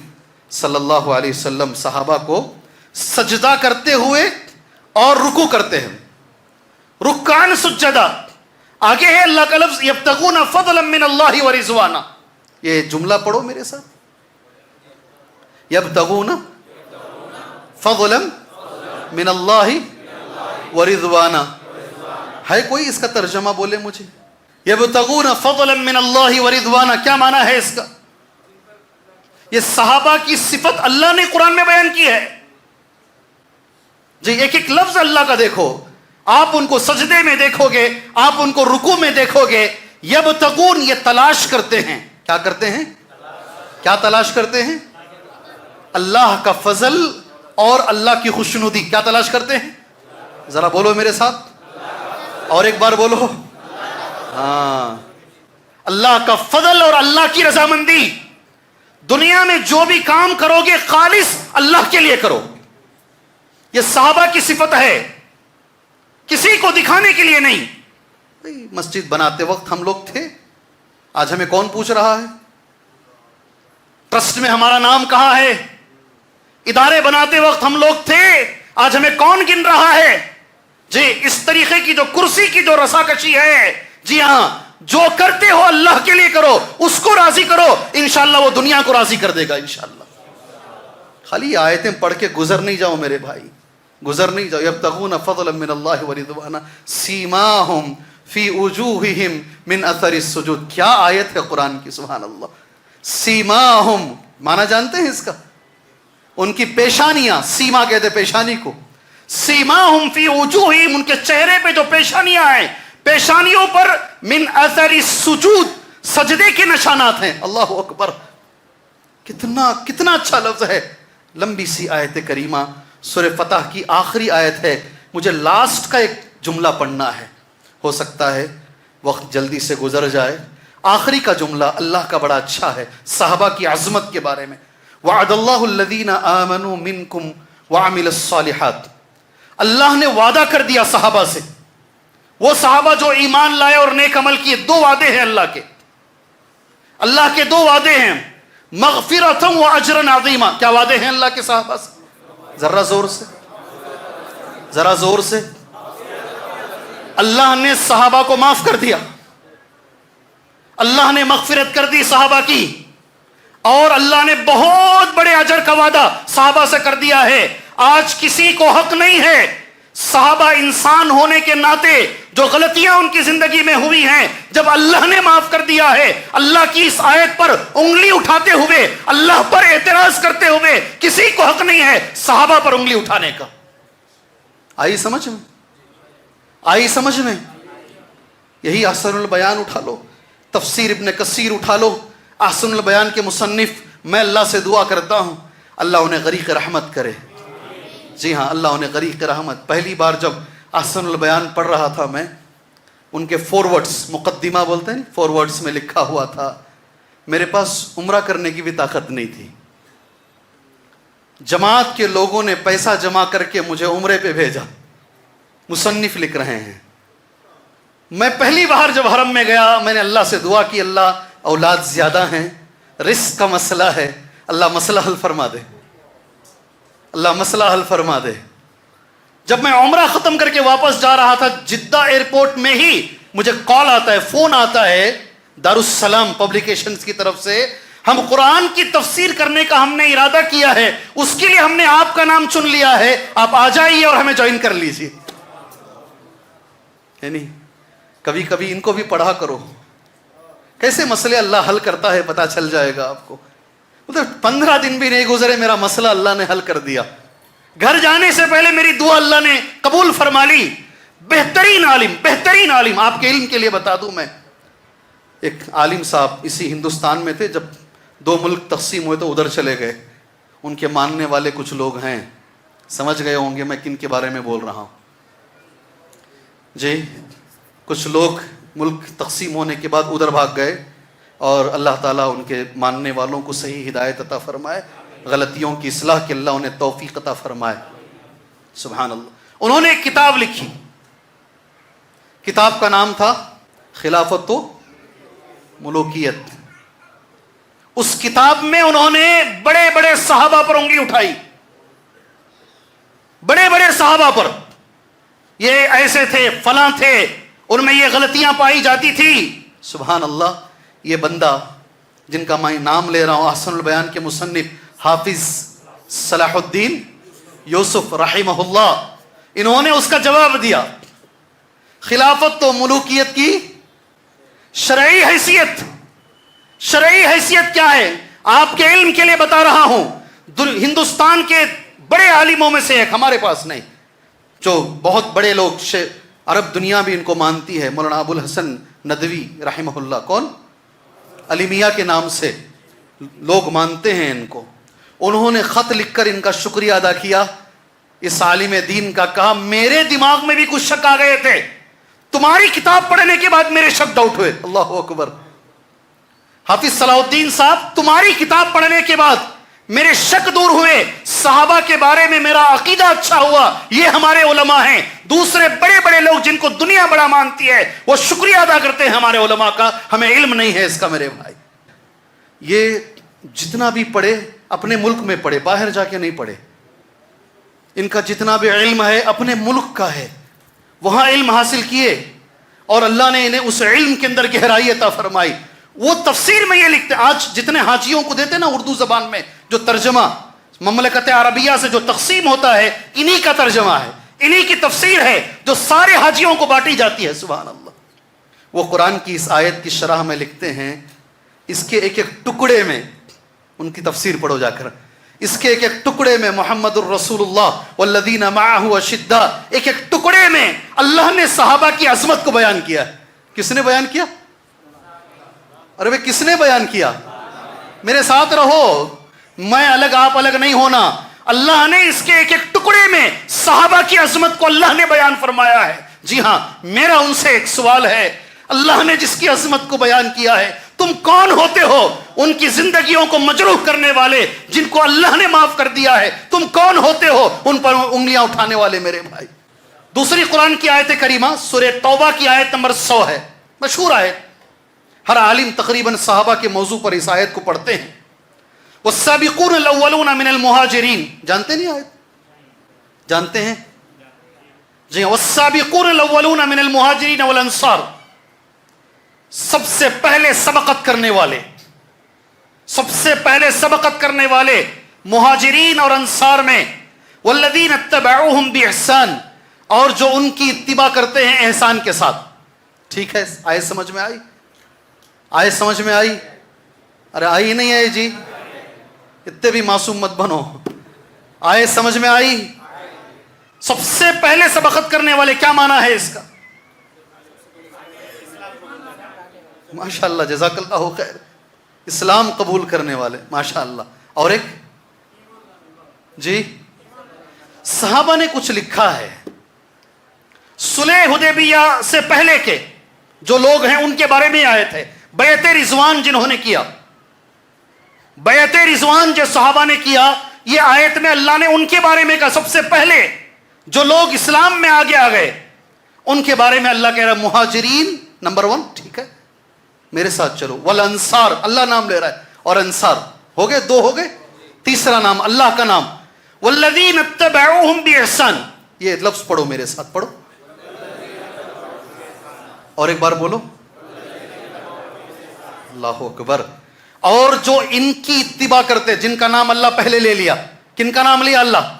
صلی اللہ علیہ وسلم صحابہ کو سجدہ کرتے ہوئے اور رکوع کرتے ہیں. رکعا سجدا، آگے ہے اللہ کا لفظ یبتغون فضلا من اللہ ورضوانا. یہ جملہ پڑھو میرے ساتھ، یبتغون فضلا من اللہ ورضوانا. ہے کوئی اس کا ترجمہ بولے مجھے؟ یبتغون فضلا من اللہ ورضوانا کیا معنی ہے اس کا؟ یہ صحابہ کی صفت اللہ نے قرآن میں بیان کی ہے جی. ایک ایک لفظ اللہ کا دیکھو، آپ ان کو سجدے میں دیکھو گے، آپ ان کو رکوع میں دیکھو گے. یبتغون، یہ تلاش کرتے ہیں. کیا کرتے ہیں؟ کیا تلاش کرتے ہیں؟ اللہ کا فضل اور اللہ کی خوشنودی. کیا تلاش کرتے ہیں؟ ذرا بولو میرے ساتھ، اور ایک بار بولو. ہاں، اللہ کا فضل اور اللہ کی رضامندی. دنیا میں جو بھی کام کرو گے خالص اللہ کے لیے کرو. یہ صحابہ کی صفت ہے، کسی کو دکھانے کے لیے نہیں. مسجد بناتے وقت ہم لوگ تھے، آج ہمیں کون پوچھ رہا ہے؟ ٹرسٹ میں ہمارا نام کہاں ہے؟ ادارے بناتے وقت ہم لوگ تھے، آج ہمیں کون گن رہا ہے؟ جی اس طریقے کی جو کرسی کی جو رساکشی ہے، جی ہاں، جو کرتے ہو اللہ کے لیے کرو، اس کو راضی کرو، انشاءاللہ وہ دنیا کو راضی کر دے گا انشاءاللہ. خالی آیتیں پڑھ کے گزر نہیں جاؤ میرے بھائی، گزر نہیں جاؤ. یبتغون فضلا من اللہ ورضوانا سیماہم فی وجوہہم من اثر السجود. کیا آیت ہے قرآن کی، سبحان اللہ. سیماہم معنی جانتے ہیں اس کا؟ ان کی پیشانیاں، سیما کہتے پیشانی کو. سیماہم فی وجوہہم، ان کے چہرے پہ جو پیشانیاں ہیں، پیشانیوں پر من اثر السجود، سجدے کے نشانات ہیں. اللہ اکبر. کتنا اچھا لفظ ہے. لمبی سی آیت کریمہ، سورہ فتح کی آخری آیت ہے. مجھے لاسٹ کا ایک جملہ پڑھنا ہے، ہو سکتا ہے وقت جلدی سے گزر جائے. آخری کا جملہ اللہ کا بڑا اچھا ہے صحابہ کی عظمت کے بارے میں. وعد اللہ الذین آمنوا منکم وعملوا الصالحات. اللہ نے وعدہ کر دیا صحابہ سے، وہ صحابہ جو ایمان لائے اور نیک عمل کیے. دو وعدے ہیں اللہ کے، اللہ کے دو وعدے ہیں، مغفرۃ و اجرا عظیما. کیا وعدے ہیں اللہ کے صحابہ سے؟ ذرا زور سے، ذرا زور سے. اللہ نے صحابہ کو معاف کر دیا، اللہ نے مغفرت کر دی صحابہ کی، اور اللہ نے بہت بڑے اجر کا وعدہ صحابہ سے کر دیا ہے. آج کسی کو حق نہیں ہے، صحابہ انسان ہونے کے ناطے جو غلطیاں ان کی زندگی میں ہوئی ہیں، جب اللہ نے معاف کر دیا ہے، اللہ کی اس آیت پر انگلی اٹھاتے ہوئے، اللہ پر اعتراض کرتے ہوئے کسی کو حق نہیں ہے صحابہ پر انگلی اٹھانے کا. آئی سمجھ میں؟ آئی سمجھ میں؟ یہی احسن البیان اٹھا لو، تفسیر ابن کثیر اٹھا لو. احسن البیان کے مصنف، میں اللہ سے دعا کرتا ہوں اللہ انہیں غریق رحمت کرے. جی ہاں، اللہ انہیں غریق رحمت. پہلی بار جب احسن البیان پڑھ رہا تھا میں، ان کے فورورڈز، مقدمہ بولتے ہیں، فورورڈز میں لکھا ہوا تھا. میرے پاس عمرہ کرنے کی بھی طاقت نہیں تھی. جماعت کے لوگوں نے پیسہ جمع کر کے مجھے عمرے پہ بھیجا. مصنف لکھ رہے ہیں، میں پہلی بار جب حرم میں گیا، میں نے اللہ سے دعا کی، اللہ اولاد زیادہ ہیں، رزق کا مسئلہ ہے، اللہ مسئلہ حل فرما دے، اللہ مسئلہ حل فرما دے. جب میں عمرہ ختم کر کے واپس جا رہا تھا، جدہ ایئرپورٹ میں ہی مجھے کال آتا ہے، فون آتا ہے دارالسلام پبلیکیشنز کی طرف سے، ہم قرآن کی تفسیر کرنے کا ہم نے ارادہ کیا ہے، اس کے لیے ہم نے آپ کا نام چن لیا ہے، آپ آ جائیے اور ہمیں جوائن کر لیجیے. یعنی کبھی کبھی ان کو بھی پڑھا کرو، کیسے مسئلے اللہ حل کرتا ہے پتہ چل جائے گا آپ کو. مطلب 15 دن بھی نہیں گزرے، میرا مسئلہ اللہ نے حل کر دیا. گھر جانے سے پہلے میری دعا اللہ نے قبول فرما لی. بہترین عالم، بہترین عالم، آپ کے علم کے لیے بتا دوں، میں ایک عالم صاحب اسی ہندوستان میں تھے، جب 2 ملک تقسیم ہوئے تو ادھر چلے گئے. ان کے ماننے والے کچھ لوگ ہیں، سمجھ گئے ہوں گے میں کن کے بارے میں بول رہا ہوں. جی کچھ لوگ ملک تقسیم ہونے کے بعد ادھر بھاگ گئے اور اللہ تعالیٰ ان کے ماننے والوں کو صحیح ہدایت عطا فرمائے, غلطیوں کی اصلاح کے اللہ انہیں توفیق عطا فرمائے. سبحان اللہ. انہوں نے ایک کتاب لکھی, کتاب کا نام تھا خلافت و ملوکیت. اس کتاب میں انہوں نے بڑے بڑے صحابہ پر انگلی اٹھائی, بڑے بڑے صحابہ پر, یہ ایسے تھے فلاں تھے, ان میں یہ غلطیاں پائی جاتی تھی. سبحان اللہ. یہ بندہ جن کا میں نام لے رہا ہوں, احسن البیان کے مصنف حافظ صلاح الدین یوسف رحمہ اللہ, انہوں نے اس کا جواب دیا. خلافت و ملوکیت کی شرعی حیثیت, شرعی حیثیت کیا ہے آپ کے علم کے لیے بتا رہا ہوں. ہندوستان کے بڑے عالموں میں سے ایک, ہمارے پاس نہیں, جو بہت بڑے لوگ, عرب دنیا بھی ان کو مانتی ہے, مولانا ابو الحسن ندوی رحمہ اللہ. کون؟ علی میاں کے نام سے لوگ مانتے ہیں ان کو. انہوں نے خط لکھ کر ان کا شکریہ ادا کیا اس عالم دین کا. کہا میرے دماغ میں بھی کچھ شک آ گئے تھے, تمہاری کتاب پڑھنے کے بعد میرے شک ڈاؤٹ ہوئے. اللہ اکبر. حافظ صلاح الدین صاحب, تمہاری کتاب پڑھنے کے بعد میرے شک دور ہوئے, صحابہ کے بارے میں میرا عقیدہ اچھا ہوا. یہ ہمارے علماء ہیں. دوسرے بڑے بڑے لوگ جن کو دنیا بڑا مانتی ہے وہ شکریہ ادا کرتے ہیں ہمارے علماء کا, ہمیں علم نہیں ہے اس کا. میرے بھائی, یہ جتنا بھی پڑھے اپنے ملک میں پڑھے, باہر جا کے نہیں پڑھے. ان کا جتنا بھی علم ہے اپنے ملک کا ہے, وہاں علم حاصل کیے اور اللہ نے انہیں اس علم کے اندر گہرائی عطا فرمائی. وہ تفسیر میں یہ لکھتے, آج جتنے حاجیوں کو دیتے نا اردو زبان میں جو ترجمہ مملکت عربیہ سے جو تقسیم ہوتا ہے, انہی کا ترجمہ ہے, انہی کی تفسیر ہے جو سارے حاجیوں کو بانٹی جاتی ہے. سبحان اللہ. وہ قرآن کی اس آیت کی شرح میں لکھتے ہیں, اس کے ایک ایک ٹکڑے میں, ان کی تفسیر پڑھو جا کر, اس کے ایک ایک ٹکڑے میں محمد الرسول اللہ والذین معہ اشداء, ایک ایک ٹکڑے میں اللہ نے صحابہ کی عظمت کو بیان کیا. کس نے بیان کیا؟ ارے بھائی کس نے بیان کیا؟ میرے ساتھ رہو, میں الگ آپ الگ نہیں ہونا. اللہ نے اس کے ایک ایک ٹکڑے میں صحابہ کی عظمت کو اللہ نے بیان فرمایا ہے. جی ہاں, میرا ان سے ایک سوال ہے, اللہ نے جس کی عظمت کو بیان کیا ہے, تم کون ہوتے ہو ان کی زندگیوں کو مجروح کرنے والے جن کو اللہ نے معاف کر دیا ہے؟ تم کون ہوتے ہو ان پر انگلیاں اٹھانے والے؟ میرے بھائی, دوسری قرآن کی آیت کریمہ سورہ توبہ کی آیت نمبر 100 ہے, مشہور آیت. ہر عالم تقریباً صحابہ کے موضوع پر اس آیت کو پڑھتے ہیں. والسابقون الاولون من المہاجرین, جانتے نہیں آیت؟ جانتے ہیں جی. والسابقون الاولون من المہاجرین والانصار, سب سے پہلے سبقت کرنے والے, سب سے پہلے سبقت کرنے والے مہاجرین اور انصار میں. والذین اتبعوہم باحسان, اور جو ان کی اتباع کرتے ہیں احسان کے ساتھ. ٹھیک ہے, آیت سمجھ میں آئی؟ آیت سمجھ میں آئی؟ ارے آئی نہیں آئی جی, اتنے بھی معصوم مت بنو. آیت سمجھ میں آئی؟ سب سے پہلے سبقت کرنے والے, کیا معنی ہے اس کا؟ ماشاءاللہ, جزاک اللہ خیر, اسلام قبول کرنے والے, ماشاءاللہ. اور ایک جی, صحابہ نے کچھ لکھا ہے, صلح حدیبیہ سے پہلے کے جو لوگ ہیں ان کے بارے میں آئے تھے. بیعت رضوان جنہوں نے کیا, بیعت رضوان جو صحابہ نے کیا, یہ آیت میں اللہ نے ان کے بارے میں کہا. سب سے پہلے جو لوگ اسلام میں آگے آ گئے ان کے بارے میں اللہ کہہ رہا ہے مہاجرین نمبر 1. ٹھیک ہے, میرے ساتھ چلو. والانصار, اللہ نام لے رہا ہے, اور انصار ہو گئے, 2 ہو گئے. تیسرا نام اللہ کا نام, والذین اتبعوہم باحسان. یہ لفظ پڑھو میرے ساتھ, پڑھو, اور ایک بار بولو, اللہ اکبر. اور جو ان کی اتباع کرتے, جن کا نام اللہ پہلے لے لیا, کن کا نام لیا؟ اللہ.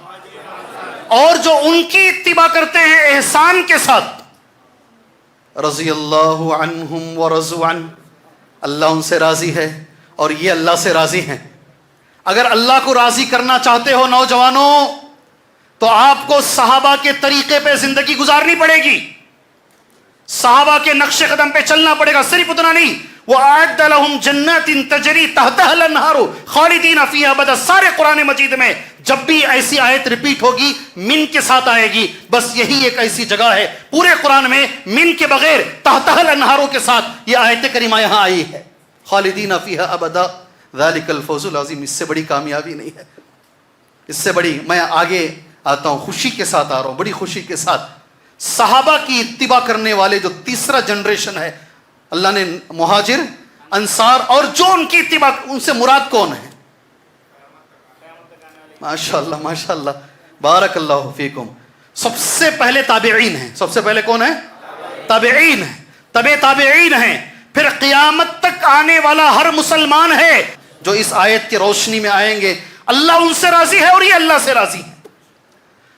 اور جو ان کی اتباع کرتے ہیں احسان کے ساتھ, رضی اللہ عنہم ورضوا عنہ, اللہ ان سے راضی ہے اور یہ اللہ سے راضی ہیں. اگر اللہ کو راضی کرنا چاہتے ہو نوجوانوں, تو آپ کو صحابہ کے طریقے پہ زندگی گزارنی پڑے گی, صحابہ کے نقش قدم پہ چلنا پڑے گا. صرف اتنا نہیں, وَأَعَدَّ لَهُمْ جَنَّاتٍ تَجْرِي تَحْتَهَا الْأَنْهَارُ خَالِدِينَ فِيهَا أَبَدًا. سارے قرآن مجید میں جب بھی ایسی آیت ریپیٹ ہوگی من کے ساتھ آئے گی. بس یہی ایک ایسی جگہ ہے پورے قرآن میں من کے بغیر تحتها الانہاروں کے ساتھ یہ آیت کریمہ یہاں آئی ہے. خالدین فیہا ابدا ذالک الفوز العظیم. اس سے بڑی کامیابی نہیں ہے, اس سے بڑی. میں آگے آتا ہوں, خوشی کے ساتھ آ رہا ہوں, بڑی خوشی کے ساتھ. صحابہ کی اتباع کرنے والے جو تیسرا جنریشن ہے, اللہ نے مہاجر, انصار اور جو ان کی اتباع, ان سے مراد کون ہے؟ ماشاءاللہ ماشاءاللہ بارک اللہ فیکم. سب سے پہلے تابعین ہیں. سب سے پہلے کون ہے؟ تابعین ہیں, تابعین ہیں. پھر قیامت تک آنے والا ہر مسلمان ہے جو اس آیت کی روشنی میں آئیں گے. اللہ ان سے راضی ہے اور یہ اللہ سے راضی ہے.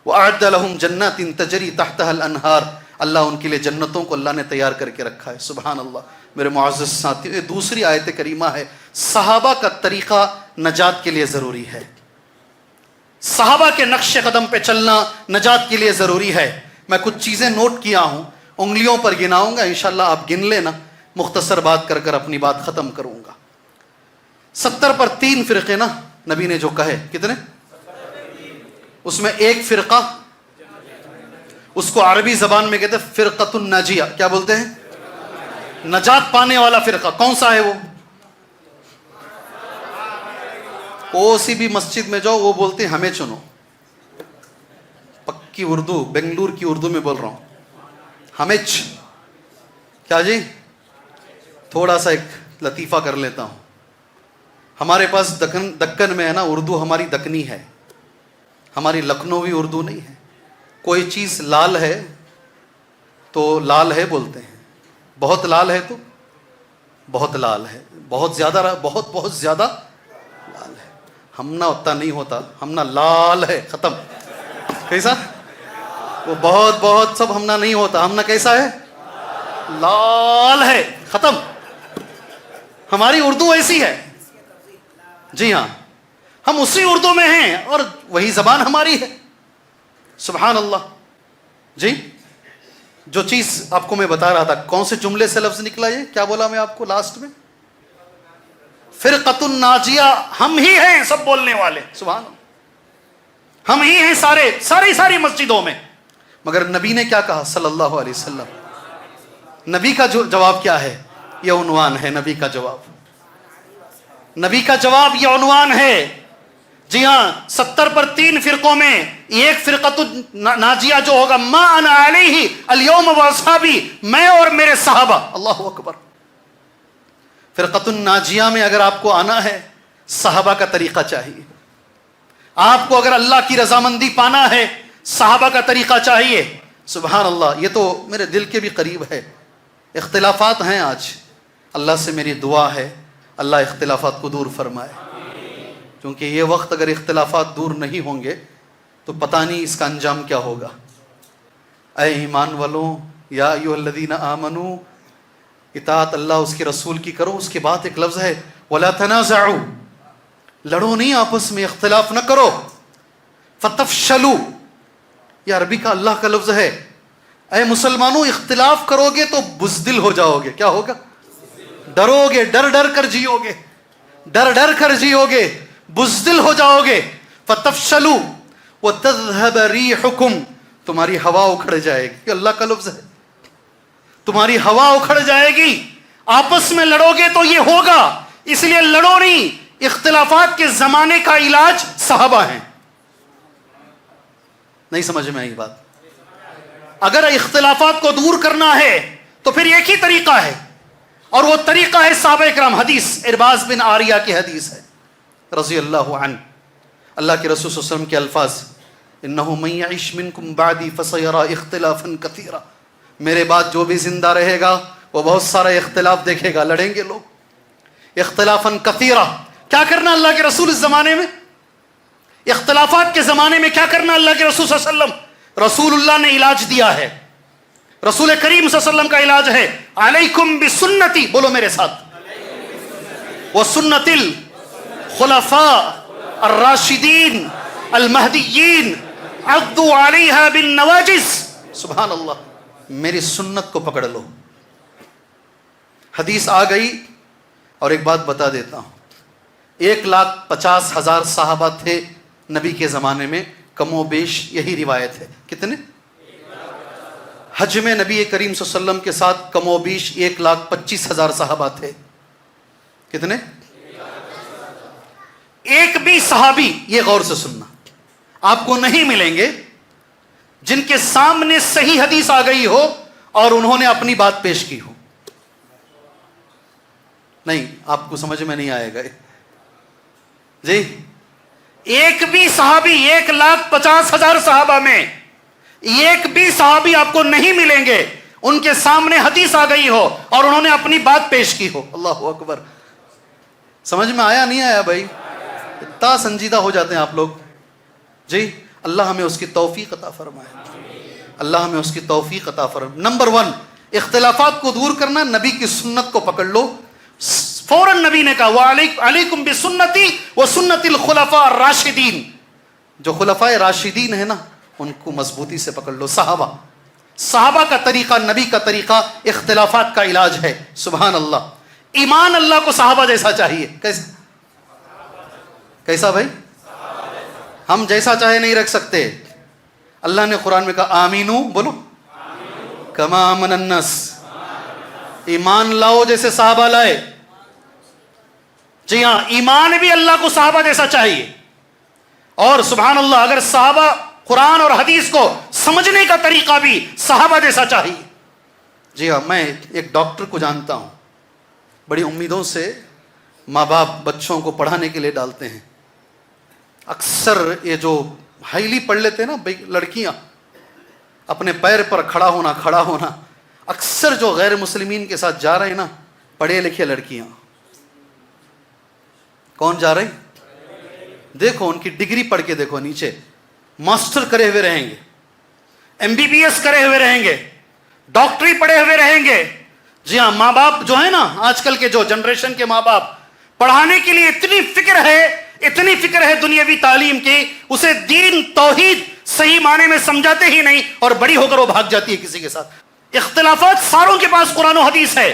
وَأَعَدَّ لَهُمْ جَنَّاتٍ تَجْرِي تَحْتَهَا الْأَنْهَارُ. اللہ ان کے لیے جنتوں کو اللہ نے تیار کر کے رکھا ہے. سبحان اللہ. میرے معزز ساتھیو, یہ دوسری آیت کریمہ ہے. صحابہ کا طریقہ نجات کے لیے ضروری ہے. صحابہ کے نقش قدم پہ چلنا نجات کے لیے ضروری ہے. میں کچھ چیزیں نوٹ کیا ہوں, انگلیوں پر گناؤں گا, انشاءاللہ آپ گن لینا. مختصر بات کر کر اپنی بات ختم کروں گا. 70 پر 3 فرقے نا نبی نے جو کہے, کتنے؟ اس میں ایک فرقہ, اس کو عربی زبان میں کہتے ہیں فرقۃ الناجیہ. کیا بولتے ہیں؟ نجات پانے والا فرقہ. کون سا ہے وہ؟ سی بھی مسجد میں جاؤ وہ بولتے ہیں ہمیں چنو. پکی اردو, بنگلور کی اردو میں بول رہا ہوں. ہمیں کیا جی, تھوڑا سا ایک لطیفہ کر لیتا ہوں. ہمارے پاس دکن میں ہے نا اردو, ہماری دکنی ہے, ہماری لکھنوی اردو نہیں ہے. کوئی چیز لال ہے تو لال ہے بولتے ہیں, بہت لال ہے تو بہت لال ہے, بہت زیادہ بہت زیادہ لال ہے. ہمنا اتنا نہیں ہوتا, ہمنا لال ہے ختم. کیسا؟ وہ بہت سب ہمنا نہیں ہوتا, ہمنا کیسا ہے؟ لال ہے ختم. ہماری اردو ایسی ہے. جی ہاں, ہم اسی اردو میں ہیں اور وہی زبان ہماری ہے. سبحان اللہ. جی جو چیز آپ کو میں بتا رہا تھا, کون سے جملے سے لفظ نکلا, یہ کیا بولا میں آپ کو لاسٹ میں؟ فرقۃ الناجیہ. ہم ہی ہیں سب بولنے والے. سبحان اللہ, ہم ہی ہیں ساری مسجدوں میں. مگر نبی نے کیا کہا صلی اللہ علیہ وسلم؟ نبی کا جو جواب کیا ہے؟ یہ عنوان ہے نبی کا جواب. نبی کا جواب یہ عنوان ہے. جی ہاں, 70 پر 3 فرقوں میں ایک فرقۃ ناجیہ جو ہوگا, ما انا علیہ اليوم واصحابی, میں اور میرے صحابہ. اللہ اکبر. فرقۃ الناجیہ میں اگر آپ کو آنا ہے, صحابہ کا طریقہ چاہیے. آپ کو اگر اللہ کی رضامندی پانا ہے, صحابہ کا طریقہ چاہیے. سبحان اللہ. یہ تو میرے دل کے بھی قریب ہے. اختلافات ہیں آج, اللہ سے میری دعا ہے اللہ اختلافات کو دور فرمائے. کیونکہ یہ وقت اگر اختلافات دور نہیں ہوں گے تو پتہ نہیں اس کا انجام کیا ہوگا. اے ایمان والوں, یا ایھا الذین آمنوا, اطاعت اللہ اس کے رسول کی کرو. اس کے بعد ایک لفظ ہے ولا تنازعوا, لڑو نہیں آپس میں, اختلاف نہ کرو. فتفشلوا, یہ عربی کا اللہ کا لفظ ہے. اے مسلمانوں, اختلاف کرو گے تو بزدل ہو جاؤ گے. کیا ہوگا؟ ڈرو گے, ڈر کر جیو گے, ڈر کر جیو گے, بزدل ہو جاؤ گے. فتفشلوا وتذهب ريحكم, تمہاری ہوا اکھڑ جائے گی. یہ اللہ کا لفظ ہے. تمہاری ہوا اکھڑ جائے گی. آپس میں لڑو گے تو یہ ہوگا, اس لیے لڑو نہیں. اختلافات کے زمانے کا علاج صحابہ ہیں. نہیں سمجھ میں آئی بات؟ اگر اختلافات کو دور کرنا ہے تو پھر ایک ہی طریقہ ہے, اور وہ طریقہ ہے صحابہ کرام. حدیث ارباز بن عاریہ کی حدیث ہے رضی اللہ عنہ. اللہ کے رسول صلی اللہ علیہ وسلم کے الفاظ, انہ من یعش منکم بعدی فسیری اختلافا کثیرا, میرے بعد جو بھی زندہ رہے گا وہ بہت سارا اختلاف دیکھے گا, لڑیں گے لوگ. اختلافا کثیرا, کیا کرنا اللہ کے رسول اس زمانے میں؟ اختلافات کے زمانے میں کیا کرنا اللہ کے رسول صلی اللہ علیہ وسلم؟ رسول اللہ نے علاج دیا ہے. رسول کریم صلی اللہ علیہ وسلم کا علاج ہے علیکم بسنتی, بولو میرے ساتھ, وسنت الخلفاء الراشدین المہدیین عضوا علیہا بالنواجذ. سبحان اللہ. میری سنت کو پکڑ لو. حدیث آ گئی اور ایک بات بتا دیتا ہوں، 1,50,000 صحابہ تھے نبی کے زمانے میں، کم و بیش یہی روایت ہے. کتنے؟ حج میں نبی کریم صلی اللہ علیہ وسلم کے ساتھ کم و بیش 1,25,000 صحابہ تھے. کتنے؟ ایک بھی صحابی، یہ غور سے سننا، آپ کو نہیں ملیں گے جن کے سامنے صحیح حدیث آ گئی ہو اور انہوں نے اپنی بات پیش کی ہو. نہیں، آپ کو سمجھ میں نہیں آئے گا جی. ایک بھی صحابی 1,50,000 صحابہ میں ایک بھی صحابی آپ کو نہیں ملیں گے ان کے سامنے حدیث آ گئی ہو اور انہوں نے اپنی بات پیش کی ہو. اللہ اکبر. سمجھ میں آیا نہیں آیا بھائی؟ اتنا سنجیدہ ہو جاتے ہیں آپ لوگ جی. اللہ ہمیں اس کی توفیق عطا فرمائے، اللہ ہمیں اس کی توفیق عطا فرمائے. نمبر 1، اختلافات کو دور کرنا، نبی کی سنت کو پکڑ لو. فوراً نبی نے کہا وعلیکم بسنتی وسنت الخلفاء الراشدین. جو خلفاء راشدین ہیں نا ان کو مضبوطی سے پکڑ لو. صحابہ کا طریقہ، نبی کا طریقہ اختلافات کا علاج ہے. سبحان اللہ. ایمان اللہ کو صحابہ جیسا چاہیے. کیسا بھائی؟ ہم جیسا چاہے نہیں رکھ سکتے. اللہ نے قرآن میں کہا آمینو، بولو، کما آمن الناس. ایمان لاؤ جیسے صحابہ لائے. جی ہاں، ایمان بھی اللہ کو صحابہ جیسا چاہیے. اور سبحان اللہ، اگر صحابہ قرآن اور حدیث کو سمجھنے کا طریقہ بھی صحابہ جیسا چاہیے. جی ہاں، میں ایک ڈاکٹر کو جانتا ہوں، بڑی امیدوں سے ماں باپ بچوں کو پڑھانے کے لیے ڈالتے ہیں. اکثر یہ جو ہائیلی پڑھ لیتے ہیں نا بھائی لڑکیاں، اپنے پیر پر کھڑا ہونا، اکثر جو غیر مسلمین کے ساتھ جا رہے ہیں نا پڑھے لکھے لڑکیاں. کون جا رہے ہیں؟ دیکھو ان کی ڈگری پڑھ کے دیکھو، نیچے ماسٹر کرے ہوئے رہیں گے، MBBS کرے ہوئے رہیں گے، ڈاکٹری پڑھے ہوئے رہیں گے. جی ہاں، ماں باپ جو ہے نا، آج کل کے جو جنریشن کے ماں باپ پڑھانے کے لیے اتنی فکر ہے دنیاوی تعلیم کی، اسے دین توحید صحیح معنی میں سمجھاتے ہی نہیں اور بڑی ہو کر وہ بھاگ جاتی ہے کسی کے ساتھ. اختلافات ساروں کے پاس قرآن و حدیث ہے،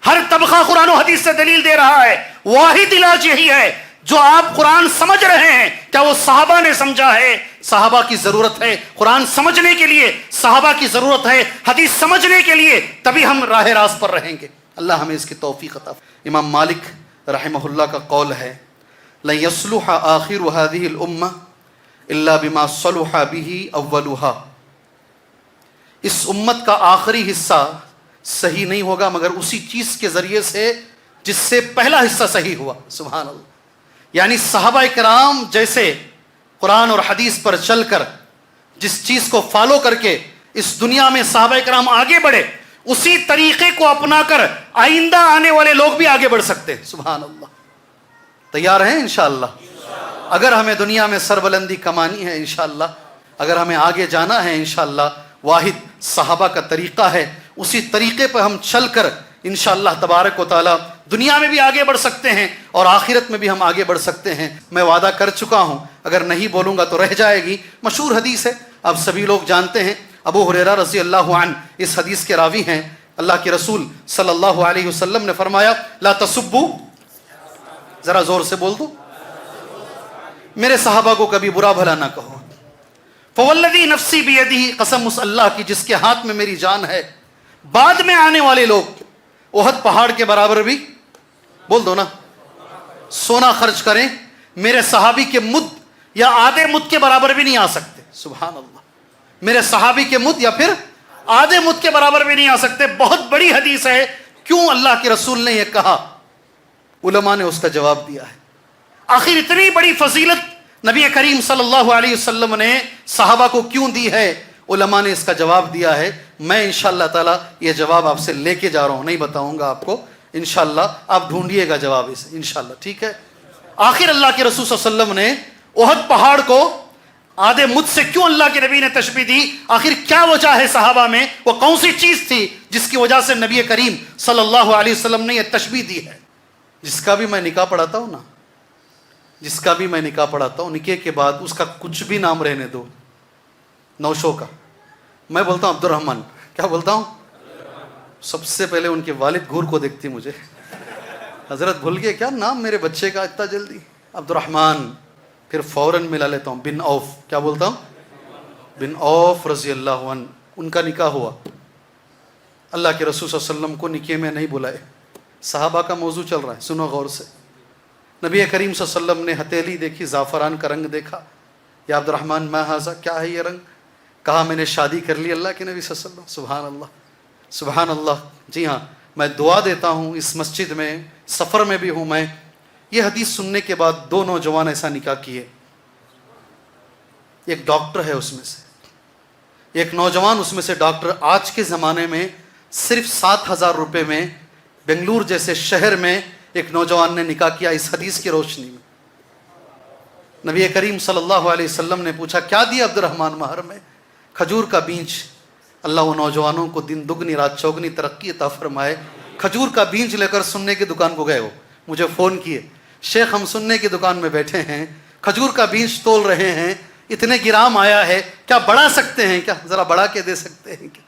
ہر طبقہ قرآن و حدیث سے دلیل دے رہا ہے. واحد علاج یہی ہے، جو آپ قرآن سمجھ رہے ہیں کیا وہ صحابہ نے سمجھا ہے؟ صحابہ کی ضرورت ہے. قرآن سمجھنے کے لیے صحابہ کی ضرورت ہے، حدیث سمجھنے کے لیے تبھی ہم راہ راست پر رہیں گے. اللہ ہمیں اس کی توفیق عطا. امام مالک رحمہ اللہ کا قول ہے لن يصلح آخر هذه الامة الا بما صلح به اولها. اس امت کا آخری حصہ صحیح نہیں ہوگا مگر اسی چیز کے ذریعے سے جس سے پہلا حصہ صحیح ہوا. سبحان اللہ. یعنی صحابہ کرام جیسے قرآن اور حدیث پر چل کر جس چیز کو فالو کر کے اس دنیا میں صحابہ کرام آگے بڑھے، اسی طریقے کو اپنا کر آئندہ آنے والے لوگ بھی آگے بڑھ سکتے ہیں. سبحان اللہ. تیار ہیں انشاءاللہ؟ اگر ہمیں دنیا میں سربلندی کمانی ہے انشاءاللہ، اگر ہمیں آگے جانا ہے انشاءاللہ، واحد صحابہ کا طریقہ ہے، اسی طریقے پر ہم چل کر انشاءاللہ تبارک و تعالی دنیا میں بھی آگے بڑھ سکتے ہیں اور آخرت میں بھی ہم آگے بڑھ سکتے ہیں. میں وعدہ کر چکا ہوں، اگر نہیں بولوں گا تو رہ جائے گی. مشہور حدیث ہے، آپ سبھی لوگ جانتے ہیں. ابو ہریرہ رضی اللہ عنہ اس حدیث کے راوی ہیں. اللہ کے رسول صلی اللہ علیہ وسلم نے فرمایا لا تسبو، ذرا زور سے بول دو، میرے صحابہ کو کبھی برا بھلا نہ کہو. فوالذی نفسی بیدہ، قسم اس اللہ کی جس کے ہاتھ میں میری جان ہے، بعد میں آنے والے لوگ احد پہاڑ کے برابر بھی، بول دو نا، سونا خرچ کریں، میرے صحابی کے مد یا آدھے مد کے برابر بھی نہیں آ سکتے. سبحان اللہ. میرے صحابی کے مد یا پھر آدھے مد کے برابر بھی نہیں آ سکتے. بہت بڑی حدیث ہے. کیوں اللہ کے رسول نے یہ کہا؟ علماء نے اس کا جواب دیا ہے. آخر اتنی بڑی فضیلت نبی کریم صلی اللہ علیہ وسلم نے صحابہ کو کیوں دی ہے؟ علماء نے اس کا جواب دیا ہے. میں انشاءاللہ تعالی یہ جواب آپ سے لے کے جا رہا ہوں، نہیں بتاؤں گا آپ کو. انشاءاللہ آپ ڈھونڈیے گا جواب اسے انشاءاللہ، ٹھیک ہے؟ آخر اللہ کے رسول صلی اللہ علیہ وسلم نے احد پہاڑ کو آدھے مجھ سے کیوں اللہ کے نبی نے تشبیہ دی؟ آخر کیا وجہ ہے صحابہ میں؟ وہ کون سی چیز تھی جس کی وجہ سے نبی کریم صلی اللہ علیہ وسلم نے یہ تشبیہ دی ہے؟ جس کا بھی میں نکاح پڑھاتا ہوں نا، جس کا بھی میں نکاح پڑھاتا ہوں، نکاح کے بعد اس کا کچھ بھی نام رہنے دو، نوشو کا، میں بولتا ہوں عبد الرحمن. کیا بولتا ہوں؟ سب سے پہلے ان کے والد گھور کو دیکھتی مجھے حضرت بھول گئے کیا نام میرے بچے کا اتنا جلدی؟ عبد الرحمن. پھر فوراً ملا لیتا ہوں بن عوف. کیا بولتا ہوں؟ بن عوف رضی اللہ عنہ. ان کا نکاح ہوا. اللہ کے رسول صلی اللہ علیہ وسلم کو نکاح میں نہیں بلائے. صحابہ کا موضوع چل رہا ہے, سنو غور سے. نبی کریم صلی اللہ علیہ وسلم نے ہتھیلی دیکھی, زعفران کا رنگ دیکھا. یا عبد الرحمن ما ھذا, کیا ہے یہ رنگ؟ کہا میں نے شادی کر لی اللہ کے نبی صلی اللہ علیہ وسلم. سبحان اللہ سبحان اللہ. جی ہاں, میں دعا دیتا ہوں اس مسجد میں, سفر میں بھی ہوں میں. یہ حدیث سننے کے بعد 2 نوجوان ایسا نکاح کیے. ایک ڈاکٹر ہے اس میں سے, ایک نوجوان اس میں سے ڈاکٹر. آج کے زمانے میں صرف 7,000 روپے میں بنگلور جیسے شہر میں ایک نوجوان نے نکاح کیا اس حدیث کی روشنی میں. نبی کریم صلی اللہ علیہ وسلم نے پوچھا کیا دیا عبد الرحمن مہر میں؟ کھجور کا بیج. اللہ وہ نوجوانوں کو دن دگنی رات چوگنی ترقی عطا فرمائے. کھجور کا بیج لے کر سننے کی دکان کو گئے. ہو مجھے فون کیے, شیخ ہم سننے کی دکان میں بیٹھے ہیں, کھجور کا بیج تول رہے ہیں, اتنے گرام آیا ہے, کیا بڑھا سکتے ہیں کیا؟ ذرا بڑھا کے دے سکتے ہیں کیا؟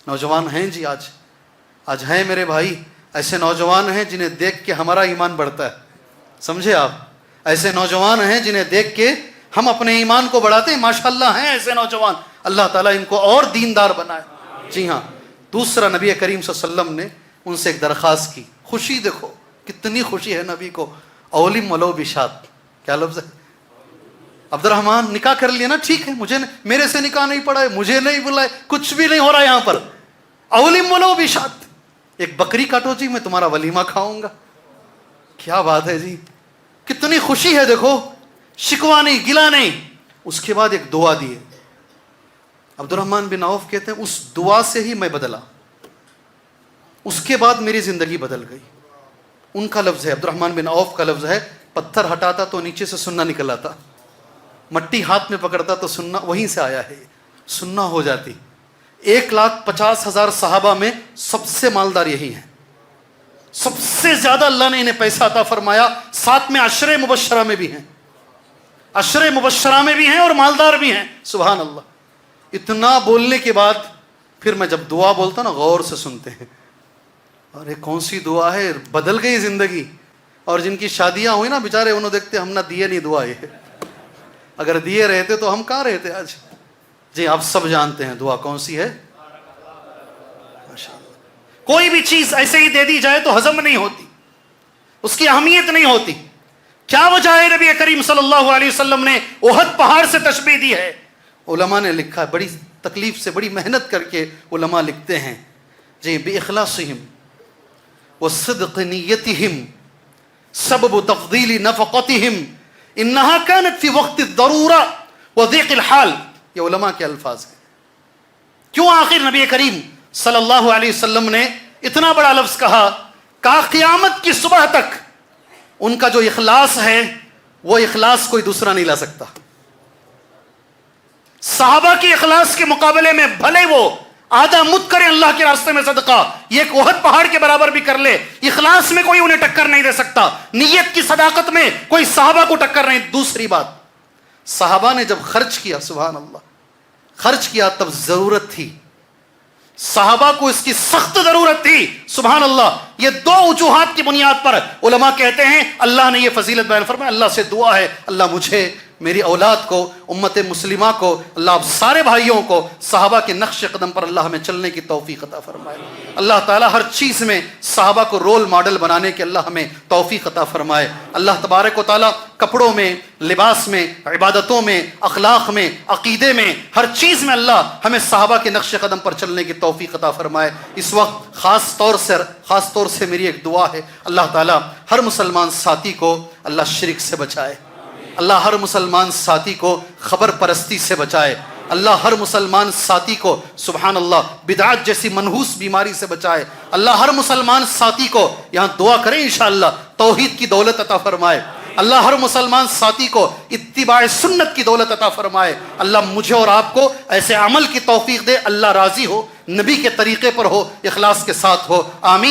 نوجوان ہیں جی, آج ہیں میرے بھائی. ایسے نوجوان ہیں جنہیں دیکھ کے ہمارا ایمان بڑھتا ہے. سمجھے آپ؟ ایسے نوجوان ہیں جنہیں دیکھ کے ہم اپنے ایمان کو بڑھاتے ہیں. ماشاءاللہ ہیں ایسے نوجوان. اللہ تعالیٰ ان کو اور دیندار بنائے. جی ہاں. دوسرا, نبی کریم صلی اللہ علیہ وسلم نے ان سے ایک درخواست کی. خوشی دیکھو کتنی خوشی ہے نبی کو. اولم ولو بشات. کیا لفظ ہے؟ عبد الرحمن نکاح کر لیا نا, ٹھیک ہے, مجھے میرے سے نکاح نہیں پڑا ہے, مجھے نہیں بلائے, کچھ بھی نہیں ہو رہا یہاں پر. اولم ولو بشات, ایک بکری کاٹو جی, میں تمہارا ولیمہ کھاؤں گا. کیا بات ہے جی, کتنی خوشی ہے دیکھو, شکوہ نہیں گلا نہیں. اس کے بعد ایک دعا دیے. عبد الرحمن بن عوف کہتے ہیں اس دعا سے ہی میں بدلا, اس کے بعد میری زندگی بدل گئی. ان کا لفظ ہے, عبد الرحمن بن عوف کا لفظ ہے, پتھر ہٹاتا تو نیچے سے سننا نکل آتا, مٹی ہاتھ میں پکڑتا تو سننا وہیں سے آیا ہے, سننا ہو جاتی. 1,50,000 صحابہ میں سب سے مالدار یہی ہیں, سب سے زیادہ اللہ نے انہیں پیسہ عطا فرمایا. ساتھ میں عشرے مبشرہ میں بھی ہیں, عشرے مبشرہ میں بھی ہیں اور مالدار بھی ہیں. سبحان اللہ. اتنا بولنے کے بعد پھر میں جب دعا بولتا نا, غور سے سنتے ہیں, ارے کون سی دعا ہے, بدل گئی زندگی. اور جن کی شادیاں ہوئی نا بیچارے, انہوں دیکھتے ہم نہ دیے نہیں دعا, یہ اگر دیے رہتے تو ہم کہاں رہتے آج. جی آپ سب جانتے ہیں دعا کون سی ہے. کوئی بھی چیز ایسے ہی دے دی جائے تو ہضم نہیں ہوتی, اس کی اہمیت نہیں ہوتی. کیا وجہ ہے نبی کریم صلی اللہ علیہ وسلم نے احد پہاڑ سے تشبیہ دی ہے؟ علماء نے لکھا ہے, بڑی تکلیف سے بڑی محنت کر کے علماء لکھتے ہیں جی, بِإِخْلَاصِهِمْ وَصِدْقِ نِيَّتِهِمْ سبب تفضیل نفقتهم انها كانت في وقت الضرورة وضيق الحال. یہ علماء کے الفاظ ہیں. کیوں آخر نبی کریم صلی اللہ علیہ وسلم نے اتنا بڑا لفظ کہا؟ کہا قیامت کی صبح تک ان کا جو اخلاص ہے وہ اخلاص کوئی دوسرا نہیں لا سکتا. صحابہ کے اخلاص کے مقابلے میں بھلے وہ آدھا مت کرے اللہ کے راستے میں صدقہ, یہ ایک احد پہاڑ کے برابر بھی کر لے, اخلاص میں کوئی انہیں ٹکر نہیں دے سکتا. نیت کی صداقت میں کوئی صحابہ کو ٹکر نہیں. دوسری بات, صحابہ نے جب خرچ کیا, سبحان اللہ, خرچ کیا تب ضرورت تھی. صحابہ کو اس کی سخت ضرورت تھی. سبحان اللہ. یہ 2 وجوہات کی بنیاد پر علماء کہتے ہیں اللہ نے یہ فضیلت بیان فرمایا. اللہ سے دعا ہے اللہ مجھے, میری اولاد کو, امت مسلمہ کو, اللہ آپ سارے بھائیوں کو صحابہ کے نقش قدم پر اللہ ہمیں چلنے کی توفیق عطا فرمائے. اللہ تعالیٰ ہر چیز میں صحابہ کو رول ماڈل بنانے کے اللہ ہمیں توفیق عطا فرمائے. اللہ تبارک و تعالیٰ کپڑوں میں, لباس میں, عبادتوں میں, اخلاق میں, عقیدے میں, ہر چیز میں اللہ ہمیں صحابہ کے نقش قدم پر چلنے کی توفیق عطا فرمائے. اس وقت خاص طور سے میری ایک دعا ہے, اللہ تعالیٰ ہر مسلمان ساتھی کو اللہ شرک سے بچائے, اللہ ہر مسلمان ساتھی کو خبر پرستی سے بچائے, اللہ ہر مسلمان ساتھی کو سبحان اللہ بدعات جیسی منحوس بیماری سے بچائے, اللہ ہر مسلمان ساتھی کو, یہاں دعا کریں انشاءاللہ, توحید کی دولت عطا فرمائے. اللہ ہر مسلمان ساتھی کو اتباع سنت کی دولت عطا فرمائے. اللہ مجھے اور آپ کو ایسے عمل کی توفیق دے, اللہ راضی ہو, نبی کے طریقے پر ہو, اخلاص کے ساتھ ہو. آمین.